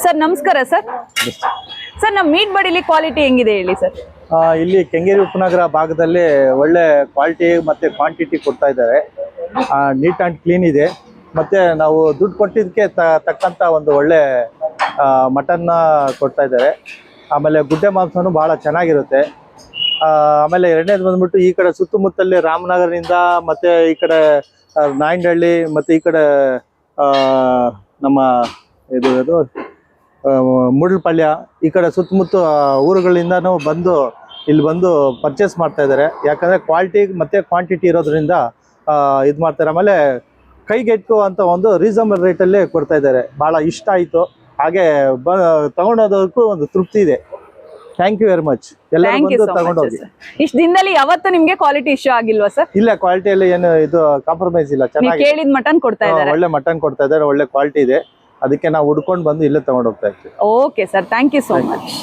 Sir ನಮಸ್ಕಾರ sir. Sir ನಮ್ಮ meet ಬಡಿಲಿ quality ಹೆಂಗಿದೆ ಹೇಳಿ ಸರ್. ಇಲ್ಲಿ ಕೆಂಗೇರಿ ಉಪನಗರ ಭಾಗದಲ್ಲಿ ಒಳ್ಳೆ ಕ್ವಾಲಿಟಿ ಮತ್ತು ಕ್ವಾಂಟಿಟಿ ಕೊಡ್ತಾ ಇದ್ದಾರೆ. ನೀಟ್ ಆ್ಯಂಡ್ ಕ್ಲೀನ್ ಇದೆ. ಮತ್ತು ನಾವು ದುಡ್ಡು ಕೊಟ್ಟಿದ್ದಕ್ಕೆ ತಕ್ಕಂಥ ಒಂದು ಒಳ್ಳೆ ಮಟನ್ನ ಕೊಡ್ತಾ ಇದ್ದಾರೆ. ಆಮೇಲೆ ಗುಡ್ಡೆ ಮಾಂಸನೂ ಭಾಳ ಚೆನ್ನಾಗಿರುತ್ತೆ. ಆಮೇಲೆ ಎರಡನೇದು ಬಂದ್ಬಿಟ್ಟು ಈ ಕಡೆ ಸುತ್ತಮುತ್ತಲೇ ರಾಮನಗರದಿಂದ ಮತ್ತು ಈ ಕಡೆ ನಾಯಂಡಹಳ್ಳಿ ಮತ್ತು ಈ ಕಡೆ ನಮ್ಮ ಇದು ಮೂಡಲಪಾಳ್ಯ ಈ ಕಡೆ ಸುತ್ತಮುತ್ತ ಊರುಗಳಿಂದನೂ ಬಂದು ಇಲ್ಲಿ ಬಂದು ಪರ್ಚೇಸ್ ಮಾಡ್ತಾ ಇದ್ದಾರೆ. ಯಾಕಂದರೆ ಕ್ವಾಲಿಟಿ ಮತ್ತು ಕ್ವಾಂಟಿಟಿ ಇರೋದ್ರಿಂದ ಇದು ಮಾಡ್ತಾರೆ. ಆಮೇಲೆ ಕೈಗೆಟುಕೋ ಅಂತ ಒಂದು ರೀಸನಬಲ್ ರೇಟಲ್ಲೇ ಕೊಡ್ತಾ ಇದ್ದಾರೆ. ಭಾಳ ಇಷ್ಟ ಆಯಿತು. ಹಾಗೆ ತಗೊಂಡೋದಕ್ಕೂ ಒಂದು ತೃಪ್ತಿ ಇದೆ. Thank you very much. ಎಲ್ಲ ಬಂದು ತಗೊಂಡೋಗಿ. ಇಷ್ಟು ದಿನದಲ್ಲಿ ಯಾವತ್ತು ನಿಮಗೆ ಕ್ವಾಲಿಟಿ ಇಶ್ಯೂ ಆಗಿಲ್ವಾ ಸರ್? ಇಲ್ಲ, ಕ್ವಾಲಿಟಿಯಲ್ಲಿ ಏನು ಇದು ಕಾಂಪ್ರಮೈಸ್ ಇಲ್ಲ. ಚೆನ್ನಾಗಿ ಕೇಳಿದ ಮಟನ್ ಕೊಡ್ತಾ ಇದ್ದಾರೆ. ಒಳ್ಳೆ ಮಟನ್ ಕೊಡ್ತಾ ಇದ್ದಾರೆ. ಒಳ್ಳೆ ಕ್ವಾಲಿಟಿ ಇದೆ. ಅದಕ್ಕೆ ನಾವು ಹುಡ್ಕೊಂಡು ಬಂದು ಇಲ್ಲೇ ತಗೊಂಡು ಹೋಗ್ತಾ ಇರ್ತೀವಿ. Okay sir, thank you so much.